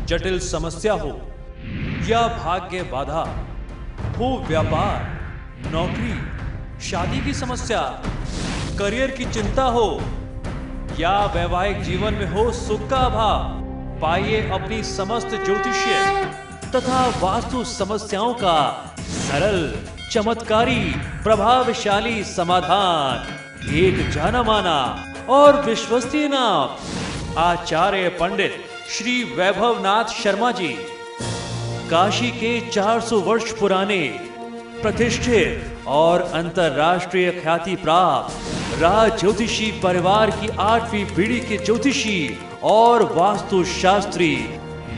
जटिल समस्या हो या भाग्य बाधा, हो व्यापार, नौकरी, शादी की समस्या, करियर की चिंता हो या वैवाहिक जीवन में हो सुख का अभाव, पाइए अपनी समस्त ज्योतिषीय तथा वास्तु समस्याओं का सरल, चमत्कारी, प्रभावशाली समाधान। एक जाना माना और विश्वसनीय नाम, आचार्य पंडित श्री वैभवनाथ शर्मा जी, काशी के 400 वर्ष पुराने प्रतिष्ठित और अंतरराष्ट्रीय ख्याति प्राप्त राज ज्योतिषी परिवार की 8वीं पीढ़ी के ज्योतिषी और वास्तु शास्त्री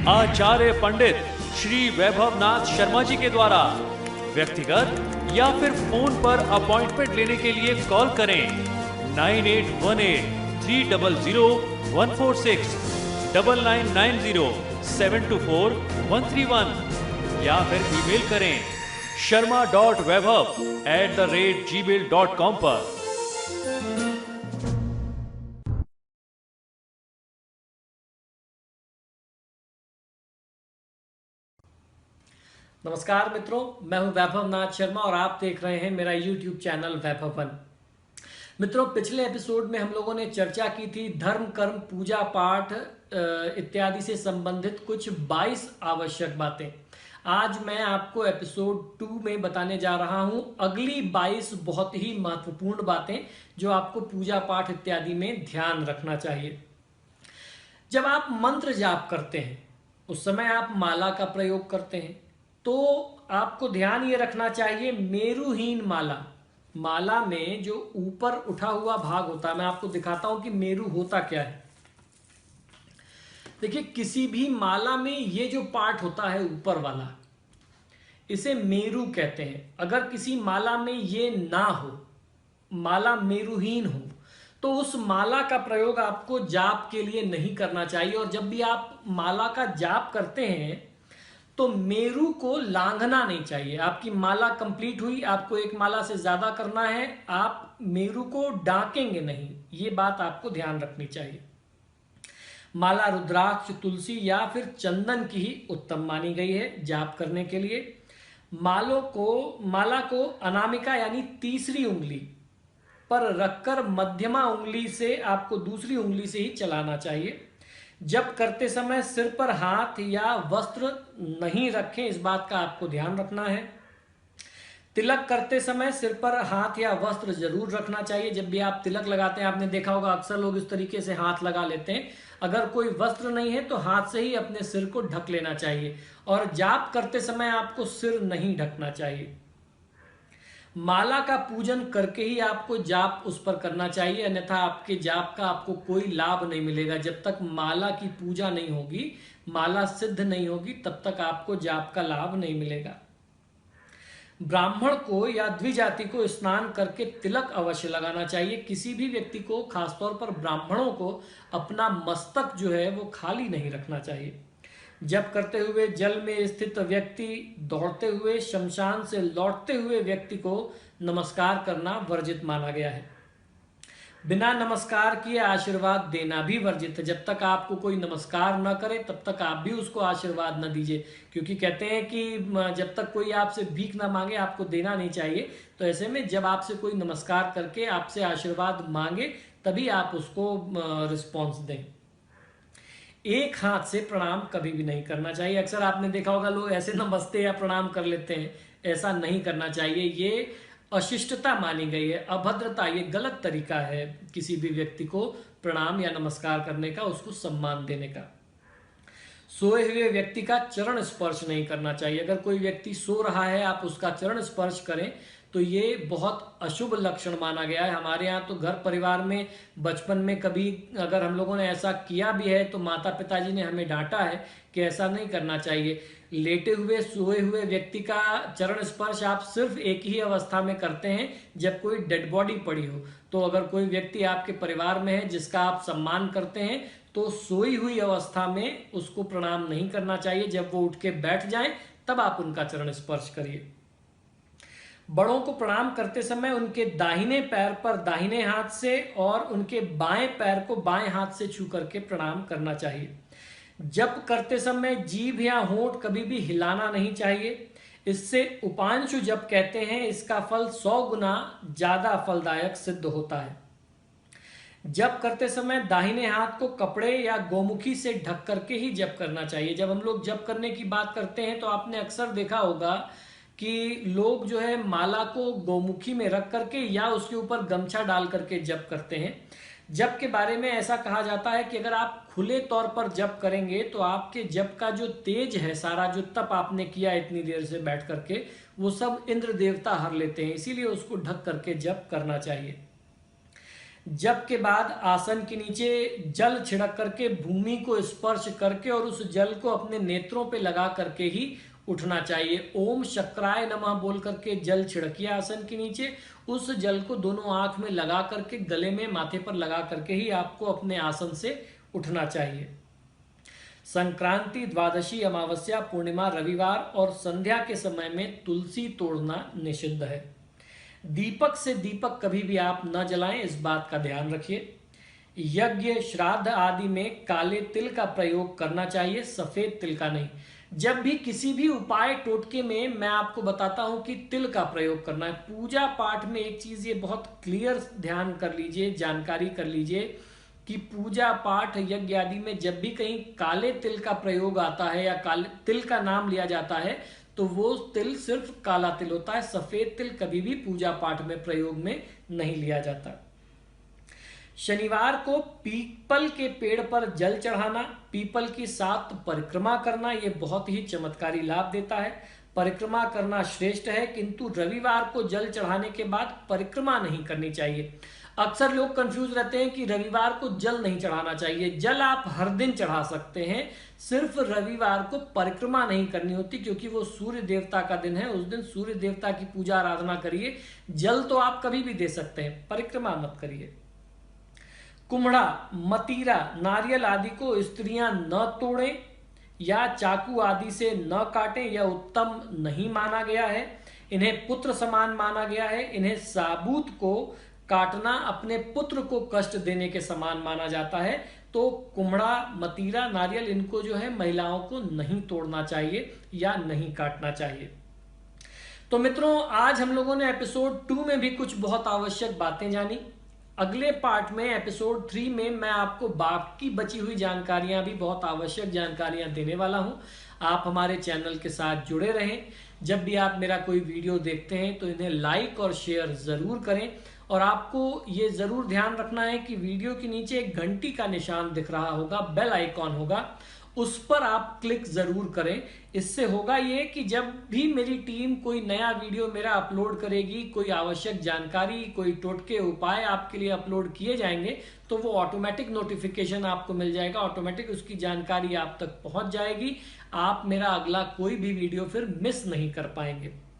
आचार्य पंडित श्री वैभवनाथ शर्मा जी के द्वारा व्यक्तिगत या फिर फोन पर अपॉइंटमेंट लेने के लिए कॉल करें 9818-300-146, 9990-724-131 या फिर ईमेल करें sharma.vaibhav@gmail.com पर। नमस्कार मित्रों, मैं हूं वैभवनाथ शर्मा और आप देख रहे हैं मेरा YouTube चैनल वैभवन। मित्रों, पिछले एपिसोड में हम लोगों ने चर्चा की थी धर्म, कर्म, पूजा पाठ इत्यादि से संबंधित कुछ 22 आवश्यक बातें। आज मैं आपको एपिसोड 2 में बताने जा रहा हूं अगली 22 बहुत ही महत्वपूर्ण बातें जो आपको पूजा पाठ इत्यादि में ध्यान रखना चाहिए। जब आप मंत्र जाप करते हैं उस समय आप माला का प्रयोग करते हैं तो आपको ध्यान ये रखना चाहिए मेरुहीन माला, माला में जो ऊपर उठा हुआ भाग होता है, मैं आपको दिखाता हूं कि मेरु होता क्या है। देखिए, किसी भी माला में ये जो पार्ट होता है ऊपर वाला, इसे मेरु कहते हैं। अगर किसी माला में ये ना हो, माला मेरुहीन हो, तो उस माला का प्रयोग आपको जाप के लिए नहीं करना चाहिए। और जब भी आप माला का जाप करते हैं तो मेरु को लांघना नहीं चाहिए। आपकी माला कंप्लीट हुई, आपको एक माला से ज्यादा करना है, आप मेरु को डांकेंगे नहीं, ये बात आपको ध्यान रखनी चाहिए। माला रुद्राक्ष, तुलसी या फिर चंदन की ही उत्तम मानी गई है जाप करने के लिए। माला को अनामिका यानी तीसरी उंगली पर रखकर मध्यमा उंगली से आपको दूसरी उंगली से ही चलाना चाहिए। जब करते समय सिर पर हाथ या वस्त्र नहीं रखें, इस बात का आपको ध्यान रखना है। तिलक करते समय सिर पर हाथ या वस्त्र जरूर रखना चाहिए। जब भी आप तिलक लगाते हैं, आपने देखा होगा अक्सर लोग इस तरीके से हाथ लगा लेते हैं। अगर कोई वस्त्र नहीं है तो हाथ से ही अपने सिर को ढक लेना चाहिए। और जाप करते समय आपको सिर नहीं ढकना चाहिए। माला का पूजन करके ही आपको जाप उस पर करना चाहिए, अन्यथा आपके जाप का आपको कोई लाभ नहीं मिलेगा। जब तक माला की पूजा नहीं होगी, माला सिद्ध नहीं होगी, तब तक आपको जाप का लाभ नहीं मिलेगा। ब्राह्मण को या द्विजाति को स्नान करके तिलक अवश्य लगाना चाहिए। किसी भी व्यक्ति को, खासतौर पर ब्राह्मणों को, अपना मस्तक जो है वो खाली नहीं रखना चाहिए। जप करते हुए जल में स्थित व्यक्ति, दौड़ते हुए शमशान से लौटते हुए व्यक्ति को नमस्कार करना वर्जित माना गया है। बिना नमस्कार किए आशीर्वाद देना भी वर्जित है। जब तक आपको कोई नमस्कार न करे तब तक आप भी उसको आशीर्वाद न दीजिए, क्योंकि कहते हैं कि जब तक कोई आपसे भीख ना मांगे आपको देना नहीं चाहिए। तो ऐसे में जब आपसे कोई नमस्कार करके आपसे आशीर्वाद मांगे तभी आप उसको रिस्पॉन्स दें। एक हाथ से प्रणाम कभी भी नहीं करना चाहिए। अक्सर आपने देखा होगा लोग ऐसे नमस्ते या प्रणाम कर लेते हैं, ऐसा नहीं करना चाहिए। ये अशिष्टता मानी गई है, अभद्रता, ये गलत तरीका है किसी भी व्यक्ति को प्रणाम या नमस्कार करने का, उसको सम्मान देने का। सोए हुए व्यक्ति का चरण स्पर्श नहीं करना चाहिए। अगर कोई व्यक्ति सो रहा है, आप उसका चरण स्पर्श करें तो ये बहुत अशुभ लक्षण माना गया है। हमारे यहाँ तो घर परिवार में बचपन में कभी अगर हम लोगों ने ऐसा किया भी है तो माता पिताजी ने हमें डांटा है कि ऐसा नहीं करना चाहिए। लेटे हुए, सोए हुए व्यक्ति का चरण स्पर्श आप सिर्फ एक ही अवस्था में करते हैं, जब कोई डेड बॉडी पड़ी हो। तो अगर कोई व्यक्ति आपके परिवार में है जिसका आप सम्मान करते हैं तो सोई हुई अवस्था में उसको प्रणाम नहीं करना चाहिए। जब वो उठ के बैठ जाएं तब आप उनका चरण स्पर्श करिए। बड़ों को प्रणाम करते समय उनके दाहिने पैर पर दाहिने हाथ से और उनके बाएं पैर को बाएं हाथ से छू करके प्रणाम करना चाहिए। जप करते समय जीभ या होंठ कभी भी हिलाना नहीं चाहिए। इससे उपांशु जप कहते हैं, इसका फल 100 गुना ज्यादा फलदायक सिद्ध होता है। जप करते समय दाहिने हाथ को कपड़े या गोमुखी से ढक करके ही जप करना चाहिए। जब हम लोग जप करने की बात करते हैं तो आपने अक्सर देखा होगा कि लोग जो है माला को गोमुखी में रख करके या उसके ऊपर गमछा डाल करके जप करते हैं। जप के बारे में ऐसा कहा जाता है कि अगर आप खुले तौर पर जप करेंगे तो आपके जप का जो तेज है, सारा जो तप आपने किया इतनी देर से बैठ करके, वो सब इंद्र देवता हर लेते हैं। इसीलिए उसको ढक करके जप करना चाहिए। जप के बाद आसन के नीचे जल छिड़क करके भूमि को स्पर्श करके और उस जल को अपने नेत्रों पे लगा करके ही उठना चाहिए। ओम शक्राय नमः बोल करके जल छिड़किए आसन के नीचे। उस जल को दोनों आंख में लगा करके, गले में, माथे पर लगा करके ही आपको अपने आसन से उठना चाहिए। संक्रांति, द्वादशी, अमावस्या, पूर्णिमा, रविवार और संध्या के समय में तुलसी तोड़ना निषिद्ध है। दीपक से दीपक कभी भी आप न जलाएं, इस बात का ध्यान रखिए। यज्ञ, श्राद्ध आदि में काले तिल का प्रयोग करना चाहिए, सफेद तिल का नहीं। जब भी किसी भी उपाय टोटके में मैं आपको बताता हूं कि तिल का प्रयोग करना है। पूजा पाठ में एक चीज ये बहुत क्लियर ध्यान कर लीजिए, जानकारी कर लीजिए कि पूजा पाठ, यज्ञ आदि में जब भी कहीं काले तिल का प्रयोग आता है या काले तिल का नाम लिया जाता है तो वो तिल सिर्फ काला तिल होता है। सफेद तिल कभी भी पूजा पाठ में प्रयोग में नहीं लिया जाता। शनिवार को पीपल के पेड़ पर जल चढ़ाना, पीपल की 7 परिक्रमा करना, ये बहुत ही चमत्कारी लाभ देता है। परिक्रमा करना श्रेष्ठ है, किंतु रविवार को जल चढ़ाने के बाद परिक्रमा नहीं करनी चाहिए। अक्सर लोग कंफ्यूज रहते हैं कि रविवार को जल नहीं चढ़ाना चाहिए। जल आप हर दिन चढ़ा सकते हैं, सिर्फ रविवार को परिक्रमा नहीं करनी होती, क्योंकि वो सूर्य देवता का दिन है। उस दिन सूर्य देवता की पूजा आराधना करिए। जल तो आप कभी भी दे सकते हैं, परिक्रमा मत करिए। कुम्हड़ा, मतीरा, नारियल आदि को स्त्रियां न तोड़ें या चाकू आदि से न काटें, यह उत्तम नहीं माना गया है। इन्हें पुत्र समान माना गया है। इन्हें साबूत को काटना अपने पुत्र को कष्ट देने के समान माना जाता है। तो कुम्हड़ा, मतीरा, नारियल, इनको जो है महिलाओं को नहीं तोड़ना चाहिए या नहीं काटना चाहिए। तो मित्रों, आज हम लोगों ने एपिसोड 2 में भी कुछ बहुत आवश्यक बातें जानी। अगले पार्ट में, एपिसोड 3 में, मैं आपको बाकी बची हुई जानकारियां भी, बहुत आवश्यक जानकारियां देने वाला हूं। आप हमारे चैनल के साथ जुड़े रहें। जब भी आप मेरा कोई वीडियो देखते हैं तो इन्हें लाइक और शेयर जरूर करें। और आपको ये जरूर ध्यान रखना है कि वीडियो के नीचे एक घंटी का निशान दिख रहा होगा, बेल आइकॉन होगा, उस पर आप क्लिक जरूर करें। इससे होगा ये कि जब भी मेरी टीम कोई नया वीडियो मेरा अपलोड करेगी, कोई आवश्यक जानकारी, कोई टोटके उपाय आपके लिए अपलोड किए जाएंगे, तो वो ऑटोमेटिक नोटिफिकेशन आपको मिल जाएगा, ऑटोमेटिक उसकी जानकारी आप तक पहुंच जाएगी। आप मेरा अगला कोई भी वीडियो फिर मिस नहीं कर पाएंगे।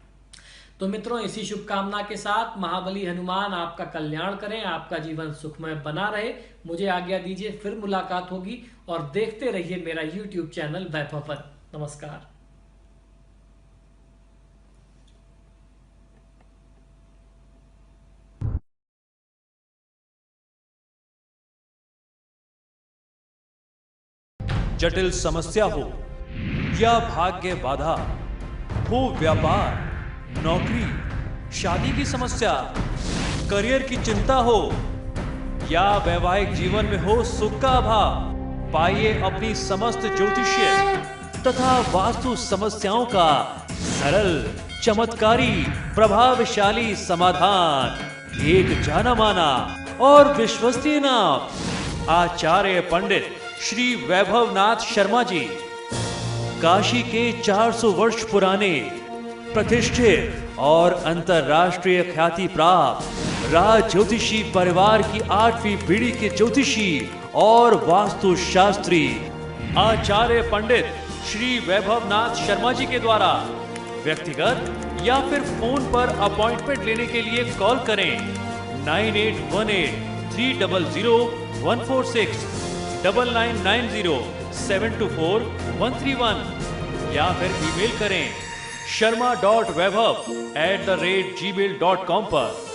तो मित्रों, इसी शुभकामना के साथ महाबली हनुमान आपका कल्याण करें, आपका जीवन सुखमय बना रहे। मुझे आज्ञा दीजिए, फिर मुलाकात होगी और देखते रहिए मेरा YouTube चैनल वैभवन। नमस्कार। जटिल समस्या हो या भाग्य बाधा हो, व्यापार, नौकरी, शादी की समस्या, करियर की चिंता हो या वैवाहिक जीवन में हो सुख का अभाव, पाइए अपनी समस्त ज्योतिषीय तथा वास्तु समस्याओं का सरल, चमत्कारी, प्रभावशाली समाधान। एक जाना माना और विश्वसनीय नाम, आचार्य पंडित श्री वैभवनाथ शर्मा जी। काशी के 400 वर्ष पुराने, प्रतिष्ठित और अंतरराष्ट्रीय ख्याति प्राप्त राज ज्योतिषी परिवार की 8वीं पीढ़ी के ज्योतिषी और वास्तु शास्त्री आचार्य पंडित श्री वैभवनाथ शर्मा जी के द्वारा व्यक्तिगत या फिर फोन पर अपॉइंटमेंट लेने के लिए कॉल करें 9818-300-146, 9990-724-131 या फिर ईमेल करें sharma.vaibhav@gmail.com पर।